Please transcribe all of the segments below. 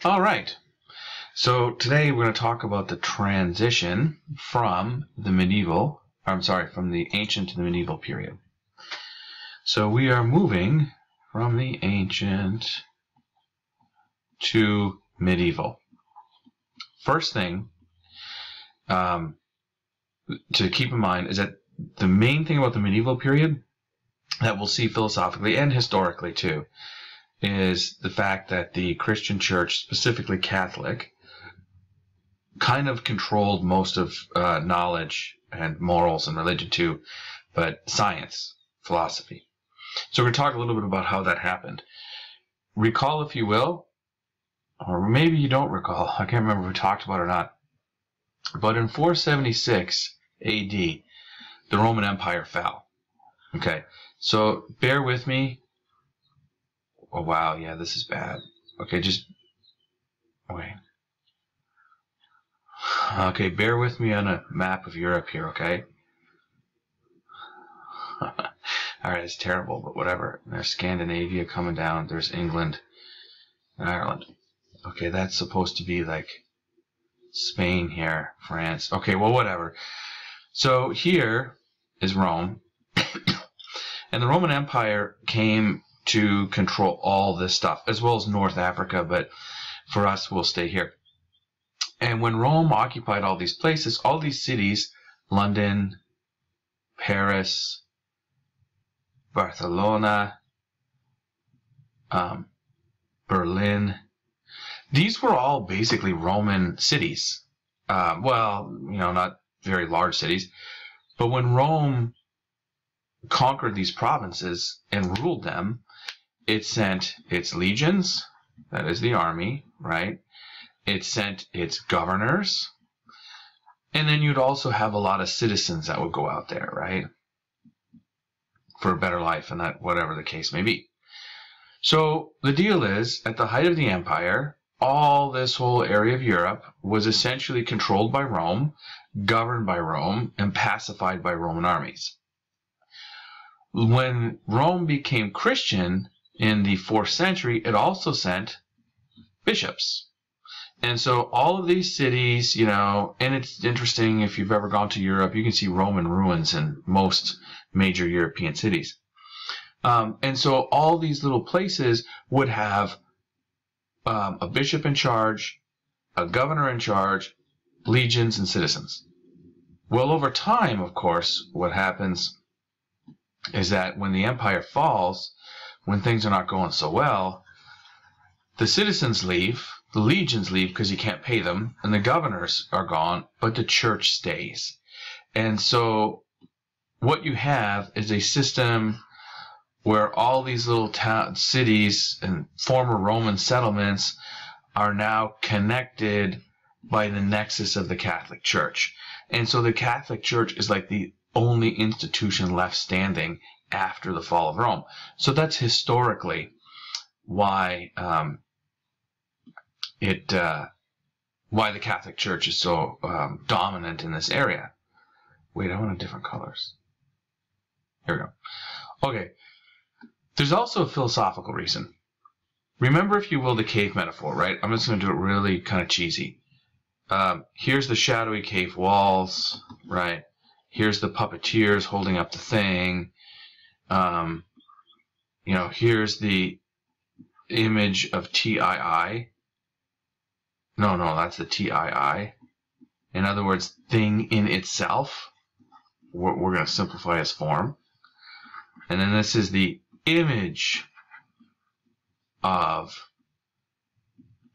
All right. So today we're going to talk about the transition from the ancient to the medieval period. So we are moving from the ancient to medieval. First thing to keep in mind is that the main thing about the medieval period that we'll see philosophically and historically too is the fact that the Christian church, specifically Catholic, kind of controlled most of knowledge and morals and religion too, but science, philosophy. So we're going to talk a little bit about how that happened. Recall, if you will, or maybe you don't recall, I can't remember if we talked about it or not, but in 476 AD, the Roman Empire fell. Okay, so bear with me. Oh, wow, yeah, this is bad. Okay, just wait. Okay, bear with me on a map of Europe here, okay? Alright, it's terrible, but whatever. There's Scandinavia coming down. There's England and Ireland. Okay, that's supposed to be like Spain here, France. Okay, well, whatever. So here is Rome. And the Roman Empire came to control all this stuff, as well as North Africa, but for us, we'll stay here. And when Rome occupied all these places, all these cities, London, Paris, Barcelona, Berlin, these were all basically Roman cities. Well, you know, not very large cities. But when Rome conquered these provinces and ruled them, it sent its legions, that is the army, right? It sent its governors, and then you'd also have a lot of citizens that would go out there, right? For a better life, and that whatever the case may be. So the deal is, at the height of the empire, all this whole area of Europe was essentially controlled by Rome, governed by Rome, and pacified by Roman armies. When Rome became Christian in the 4th century, it also sent bishops. And so all of these cities, you know, and it's interesting, if you've ever gone to Europe, you can see Roman ruins in most major European cities. And so all these little places would have a bishop in charge, a governor in charge, legions, and citizens. Well, over time, of course, what happens is that when the empire falls, when things are not going so well, the citizens leave, the legions leave because you can't pay them, and the governors are gone, but the church stays. And so what you have is a system where all these little cities and former Roman settlements are now connected by the nexus of the Catholic Church. And so the Catholic Church is like the only institution left standing after the fall of Rome. So that's historically why why the Catholic Church is so dominant in this area. Wait, I want different colors. Here we go. Okay. There's also a philosophical reason. Remember, if you will, the cave metaphor, right? I'm just going to do it really kind of cheesy. Here's the shadowy cave walls, right? Here's the puppeteers holding up the thing. You know, here's the image of TII. No, that's the TII. In other words, thing in itself. We're going to simplify its form. And then this is the image of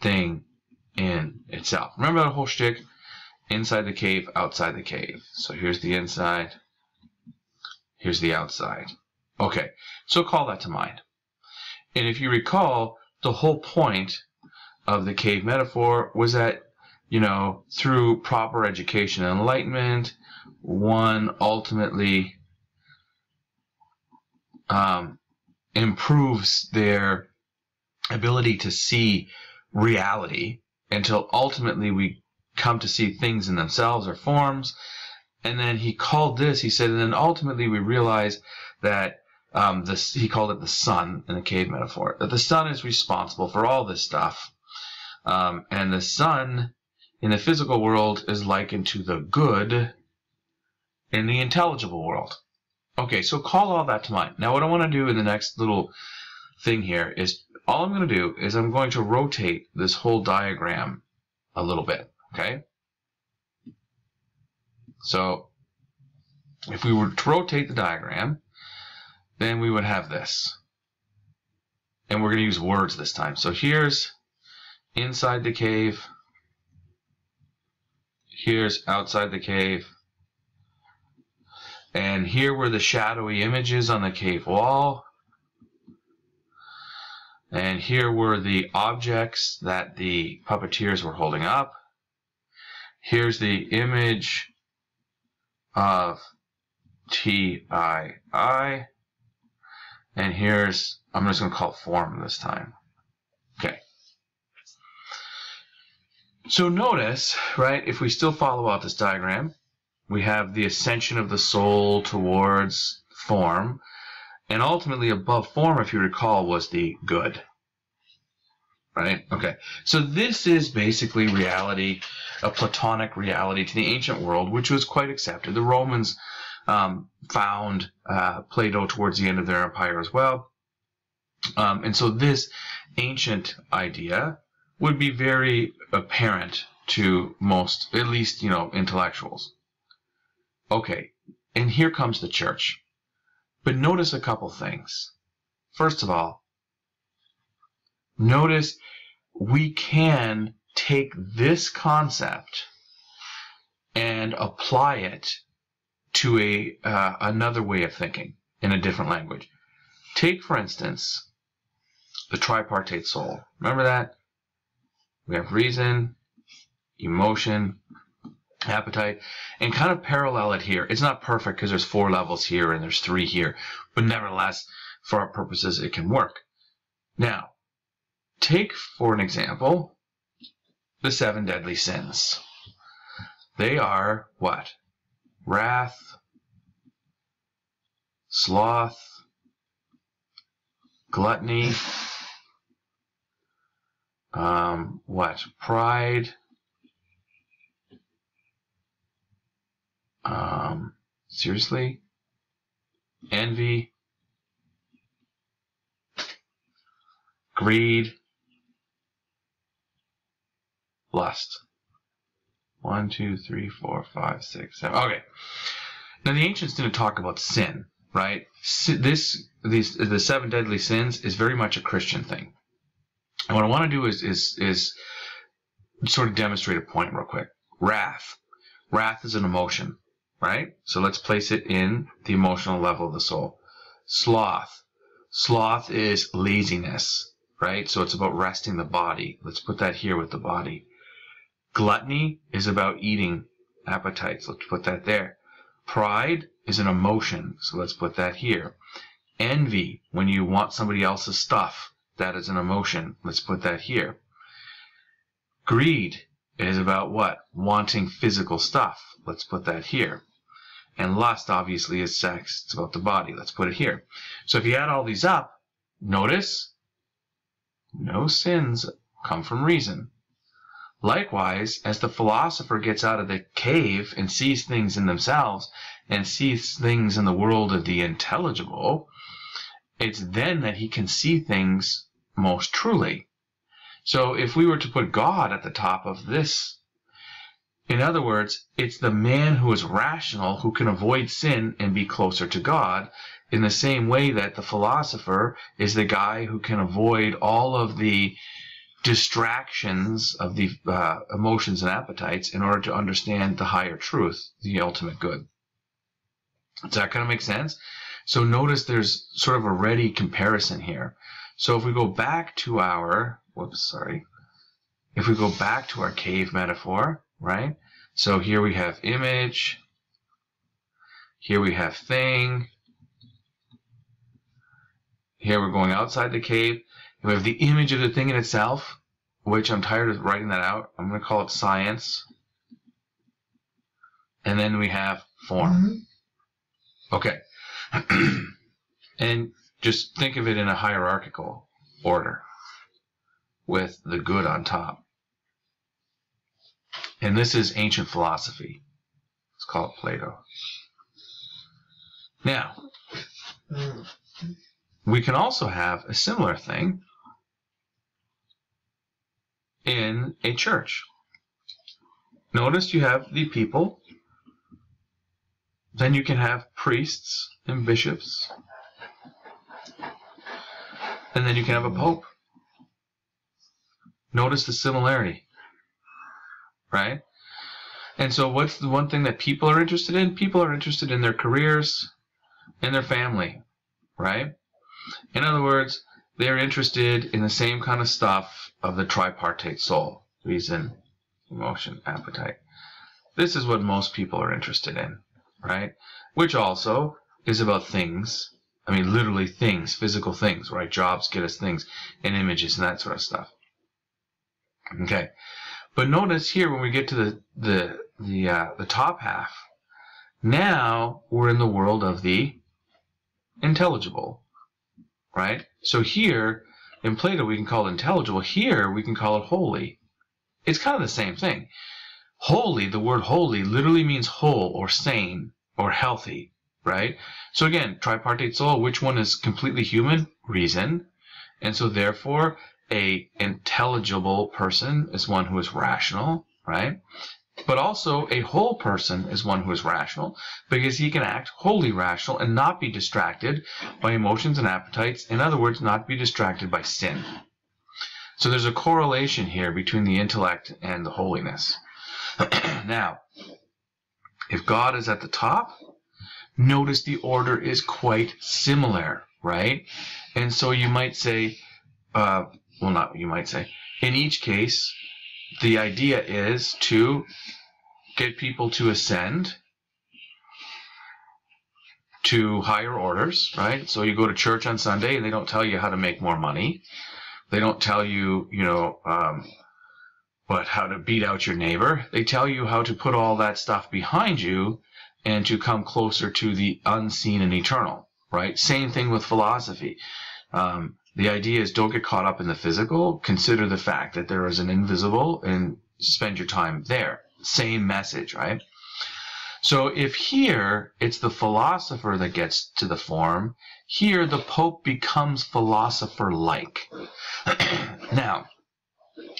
thing in itself. Remember that whole shtick? Inside the cave, outside the cave. So here's the inside. Here's the outside. Okay, so call that to mind. And if you recall, the whole point of the cave metaphor was that, you know, through proper education and enlightenment, one ultimately improves their ability to see reality until ultimately we come to see things in themselves or forms. And then he called this, he said, and then ultimately we realize that he called it the sun in the cave metaphor, that the sun is responsible for all this stuff. And the sun in the physical world is likened to the good in the intelligible world. Okay, so call all that to mind. Now what I want to do in the next little thing here is, all I'm going to do is I'm going to rotate this whole diagram a little bit, okay? So if we were to rotate the diagram, then we would have this. And we're going to use words this time. So here's inside the cave. Here's outside the cave. And here were the shadowy images on the cave wall. And here were the objects that the puppeteers were holding up. Here's the image of TII. And here's, I'm just going to call it form this time. Okay. So notice, right, if we still follow out this diagram, we have the ascension of the soul towards form. And ultimately above form, if you recall, was the good. Right? Okay. So this is basically reality, a Platonic reality to the ancient world, which was quite accepted. The Romans found Plato towards the end of their empire as well. And so this ancient idea would be very apparent to most, at least, intellectuals. Okay. And here comes the church. But notice a couple things. First of all, notice we can take this concept and apply it to another way of thinking in a different language. Take, for instance, the tripartite soul. Remember that? We have reason, emotion, appetite, and kind of parallel it here. It's not perfect because there's 4 levels here and there's 3 here, but nevertheless, for our purposes, it can work. Now, take, for an example, the 7 deadly sins. They are what? Wrath, sloth, gluttony, what? Pride, seriously? Envy, greed, lust. 1, 2, 3, 4, 5, 6, 7. Okay. Now the ancients didn't talk about sin, right? The 7 deadly sins is very much a Christian thing. And what I want to do is sort of demonstrate a point real quick. Wrath. Wrath is an emotion, right? So let's place it in the emotional level of the soul. Sloth. Sloth is laziness, right? So it's about resting the body. Let's put that here with the body. Gluttony is about eating appetites. Let's put that there. Pride is an emotion. So let's put that here. Envy, when you want somebody else's stuff, that is an emotion. Let's put that here. Greed is about what? Wanting physical stuff. Let's put that here. And lust, obviously, is sex. It's about the body. Let's put it here. So if you add all these up, notice no sins come from reason. Likewise, as the philosopher gets out of the cave and sees things in themselves and sees things in the world of the intelligible, it's then that he can see things most truly. So if we were to put God at the top of this, in other words, it's the man who is rational who can avoid sin and be closer to God, in the same way that the philosopher is the guy who can avoid all of the distractions of the emotions and appetites in order to understand the higher truth, the ultimate good. Does that kind of make sense? So notice there's sort of a ready comparison here. So if we go back to our, if we go back to our cave metaphor, right? So here we have image, here we have thing, here we're going outside the cave. We have the image of the thing in itself, which I'm tired of writing that out. I'm going to call it science. And then we have form. Okay. And just think of it in a hierarchical order with the good on top. And this is ancient philosophy. Let's call it Plato. Now, we can also have a similar thing in a church. Notice you have the people, then you can have priests and bishops, and then you can have a pope. Notice the similarity, right? And so what's the one thing that people are interested in? People are interested in their careers and their family, right? In other words, they're interested in the same kind of stuff of the tripartite soul: reason, emotion, appetite. This is what most people are interested in, right? Which also is about things. I mean, literally things, physical things, right? Jobs get us things and images and that sort of stuff. Okay, but notice here when we get to the top half, now we're in the world of the intelligible, right? So here in Plato we can call it intelligible. Here we can call it holy. It's kind of the same thing. Holy, the word holy literally means whole or sane or healthy, right? So again, tripartite soul, which one is completely human? Reason. And so therefore a intelligible person is one who is rational, right? But also a whole person is one who is rational because he can act wholly rational and not be distracted by emotions and appetites. In other words, not be distracted by sin. So there's a correlation here between the intellect and the holiness. Now, if God is at the top, notice the order is quite similar, right? And so you might say, well, not you might say, in each case, the idea is to get people to ascend to higher orders, right? So you go to church on Sunday and they don't tell you how to make more money. They don't tell you, how to beat out your neighbor. They tell you how to put all that stuff behind you and to come closer to the unseen and eternal, right? Same thing with philosophy. The idea is don't get caught up in the physical. Consider the fact that there is an invisible and spend your time there. Same message, right? So if here it's the philosopher that gets to the form, here the Pope becomes philosopher-like. Now,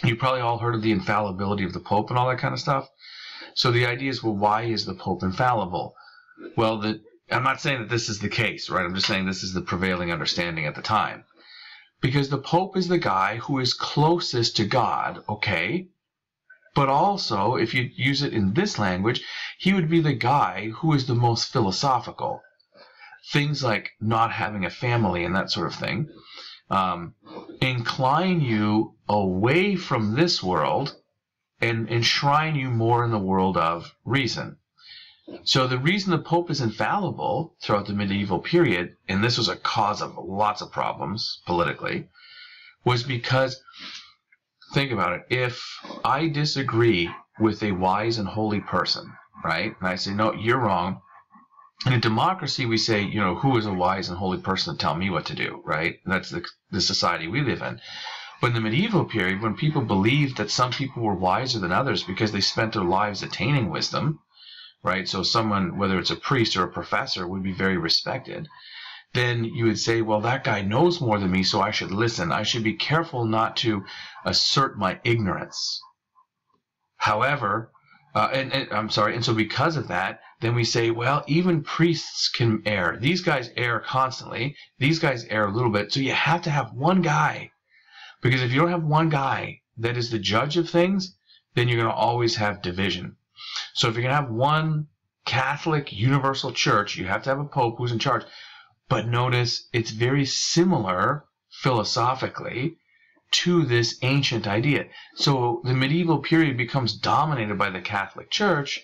you probably all heard of the infallibility of the Pope and all that kind of stuff. So the idea is, well, why is the Pope infallible? Well, I'm not saying that this is the case, right? I'm just saying this is the prevailing understanding at the time. Because the Pope is the guy who is closest to God, okay? But also, if you use it in this language, he would be the guy who is the most philosophical. Things like not having a family and that sort of thing incline you away from this world and enshrine you more in the world of reason. So the reason the Pope is infallible throughout the medieval period, and this was a cause of lots of problems politically, was because, think about it, if I disagree with a wise and holy person, right, and I say, no, you're wrong, in a democracy we say, who is a wise and holy person to tell me what to do, right? That's the society we live in. But in the medieval period, when people believed that some people were wiser than others because they spent their lives attaining wisdom, right? So someone, whether it's a priest or a professor, would be very respected. Then you would say, well, that guy knows more than me, so I should listen. I should be careful not to assert my ignorance. However, and so because of that, then we say, well, even priests can err. These guys err constantly. These guys err a little bit. So you have to have one guy. Because if you don't have one guy that is the judge of things, then you're going to always have division. So if you're going to have one Catholic universal church, you have to have a pope who's in charge. But notice it's very similar philosophically to this ancient idea. So the medieval period becomes dominated by the Catholic Church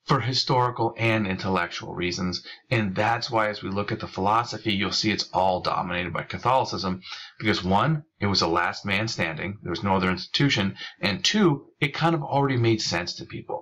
for historical and intellectual reasons. And that's why as we look at the philosophy, you'll see it's all dominated by Catholicism. Because one, it was the last man standing. There was no other institution. And two, it kind of already made sense to people.